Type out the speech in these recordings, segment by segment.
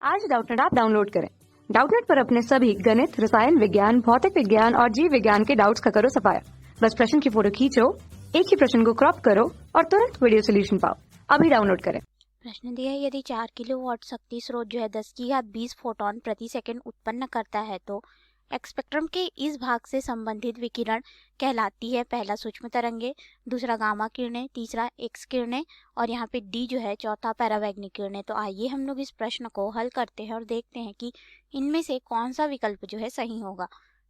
आज Doubtnut app download करें। Doubtnut पर अपने सभी गणित, रसायन विज्ञान, भौतिक विज्ञान और जीव विज्ञान के डाउट्स का करो सफाया। बस प्रश्न की फोटो खींचो, एक ही प्रश्न को क्रॉप करो और तुरंत वीडियो सोल्यूशन पाओ। अभी डाउनलोड करें। प्रश्न दिया है, यदि 4 किलोवाट शक्ति स्रोत जो है 10 की घात 20 फोटोन प्रति सेकंड उत्पन्न करता है तो स्पेक्ट्रम के इस भाग से संबंधित विकिरण कहलाती है। पहला सूक्ष्म तरंगे, दूसरा गामा किरणें, तीसरा एक्स किरणें और यहाँ पे डी जो है चौथा पैरावैग्निक किरणें। तो आइए हम लोग इस प्रश्न को हल करते हैं और देखते हैं कि इनमें से कौन सा विकल्प जो है सही होगा।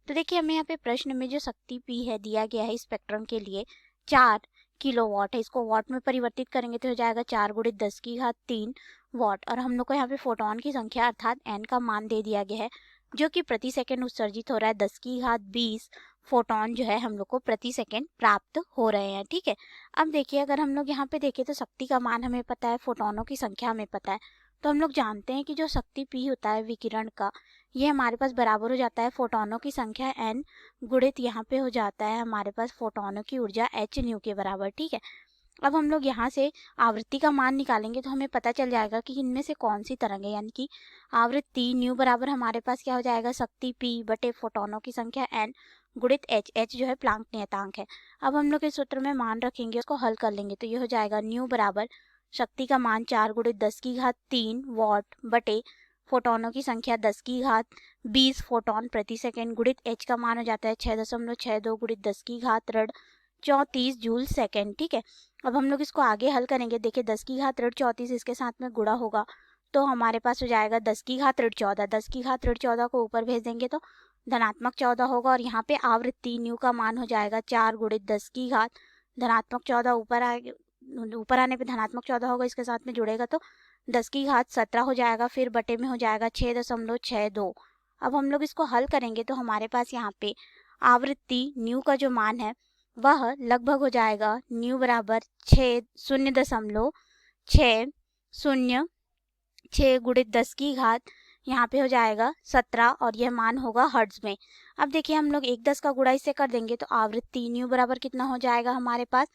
तो देखिए, हमें यहाँ पे प्रश्न में जो शक्ति पी है दिया गया है स्पेक्ट्रम के लिए 4 किलोवाट है। इसको वाट में परिवर्तित करेंगे तो हो जाएगा 4 × 10 की घात 3 वाट। और हम लोग को यहाँ पे फोटोन की संख्या अर्थात एन का मान दे दिया गया है जो कि प्रति सेकंड उत्सर्जित हो रहा है। 10 की घात 20 फोटोन जो है हम लोग को प्रति सेकंड प्राप्त हो रहे हैं। ठीक है, अब देखिए, अगर हम लोग यहाँ पे देखें तो शक्ति का मान हमें पता है, फोटोनों की संख्या हमें पता है। तो हम लोग जानते हैं कि जो शक्ति पी होता है विकिरण का, ये हमारे पास बराबर हो जाता है फोटोनों की संख्या n गुणित यहाँ पे हो जाता है हमारे पास फोटोनों की ऊर्जा h न्यू के बराबर। ठीक है, अब हम लोग यहाँ से आवृत्ति का मान निकालेंगे तो हमें पता चल जाएगा कि इनमें से कौन सी तरंग है, यानी कि आवृत्ति न्यू बराबर हमारे पास क्या हो जाएगा, शक्ति p बटे फोटोनों की संख्या n गुणित h जो है प्लांक नियतांक है। अब हम लोग इस सूत्र में मान रखेंगे, उसको हल कर लेंगे तो ये हो जाएगा न्यू बराबर शक्ति का मान 4 × 10 की घात 3 वाट बटे फोटोनों की संख्या 10 की घात 20 फोटोन प्रति सेकंड गुणित h का मान हो जाता है 6.62 × 10 की घात 34 जूल सेकंड। ठीक है, अब हम लोग इसको आगे हल करेंगे। देखिए, 10 की घात 34 इसके साथ में गुणा होगा तो हमारे पास हो जाएगा 10 की घात 14। 10 की घात 14 को ऊपर भेज देंगे तो धनात्मक 14 होगा और यहाँ पे आवृत्ति न्यू का मान हो जाएगा 4 × 10 की घात धनात्मक 14 ऊपर आने पे धनात्मक 14 होगा, इसके साथ में जुड़ेगा तो 10 की घात 17 हो जाएगा, फिर बटे में हो जाएगा 6.62। अब हम लोग इसको हल करेंगे तो हमारे पास यहाँ पे आवृत्ति न्यू का जो मान है वह लगभग हो जाएगा न्यू बराबर 0.606 गुणित 10 की घात यहाँ पे हो जाएगा 17 और यह मान होगा हर्ट्ज में। अब देखिए, हम लोग 1/10 का गुणा इससे कर देंगे तो आवृत्ति न्यू बराबर कितना हो जाएगा हमारे पास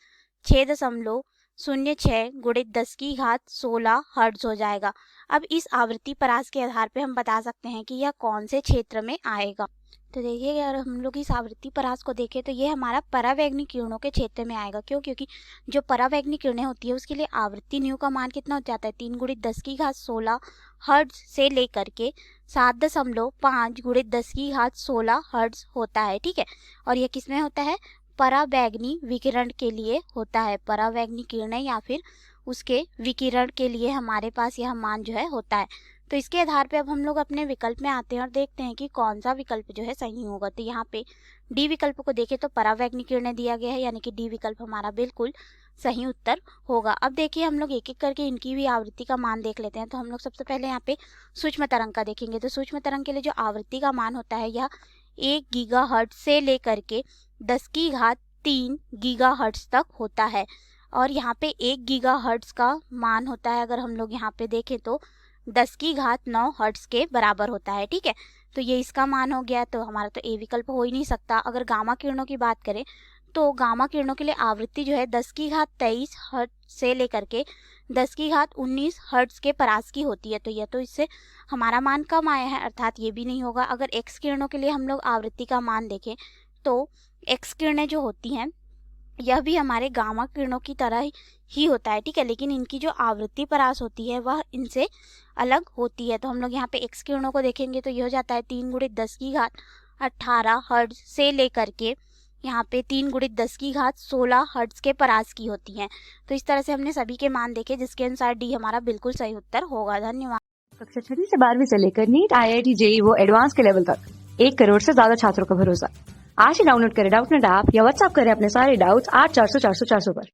6.06 गुणित 10 की घात 16 हर्ट्ज हो जाएगा। अब इस आवृत्ति परास के आधार पे हम बता सकते हैं कि यह कौन से क्षेत्र में आएगा। तो देखिए, अगर हम लोग इस आवृत्ति परास को देखें तो ये हमारा परावैग्निक किरणों के क्षेत्र में आएगा। क्यों? क्योंकि जो परावैग्निक किरणें होती है उसके लिए आवृत्ति न्यू का मान कितना हो जाता है 3 × 10 की घात 16 हर्ट्ज से लेकर के 7.5 × 10 की घात 16 हर्ट्ज होता है। ठीक है, और यह किसमें होता है, परावैग्निक विकिरण के लिए होता है। परावैग्निक किरणें या फिर उसके विकिरण के लिए हमारे पास यह मान जो है होता है। तो इसके आधार पे अब हम लोग अपने विकल्प में आते हैं और देखते हैं कि कौन सा विकल्प जो है सही होगा। तो यहाँ पे डी विकल्प को देखें तो परावैग्निक किरणें दिया गया है, यानी कि डी विकल्प हमारा बिल्कुल सही उत्तर होगा। अब देखिए, हम लोग एक एक करके इनकी भी आवृत्ति का मान देख लेते हैं। तो हम लोग सबसे पहले यहाँ पे सूक्ष्म तरंग का देखेंगे। तो सूक्ष्म तरंग के लिए जो आवृत्ति का मान होता है यह 1 गीगाहर्ट्ज से लेकर के 10 की घात 3 गीगाहर्ट्ज तक होता है। और यहाँ पे 1 गीगाहर्ट्ज का मान होता है, अगर हम लोग यहाँ पे देखें तो 10 की घात 9 हर्ट्ज के बराबर होता है। ठीक है, तो ये इसका मान हो गया, तो हमारा तो ए विकल्प हो ही नहीं सकता। अगर गामा किरणों की बात करें तो गामा किरणों के लिए आवृत्ति जो है 10 की घात 23 हर्ट्ज से लेकर के 10 की घात 19 हर्ट्ज के परास की होती है। तो यह तो इससे हमारा मान कम आया है, अर्थात ये भी नहीं होगा। अगर एक्स किरणों के लिए हम लोग आवृत्ति का मान देखें तो एक्स किरणें जो होती हैं यह भी हमारे गामा किरणों की तरह ही होता है। ठीक है, लेकिन इनकी जो आवृत्ति परास होती है वह इनसे अलग होती है। तो हम लोग यहाँ पे एक्स किरणों को देखेंगे तो यह हो जाता है 3 × 10 की घात 18 हर्ट्ज से लेकर के यहाँ पे 3 × 10 की घात 16 हर्ट्ज के परास की होती हैं। तो इस तरह से हमने सभी के मान देखे, जिसके अनुसार डी हमारा बिल्कुल सही उत्तर होगा। धन्यवाद। कक्षा 6 से 12वीं से लेकर नीट, IIT, JEE वो एडवांस के लेवल तक 1 करोड़ से ज्यादा छात्रों का भरोसा। आज ही डाउनलोड करें डाउटनेट ऐप या व्हाट्सएप करें अपने सारे डाउट्स 8400 400 400 पर।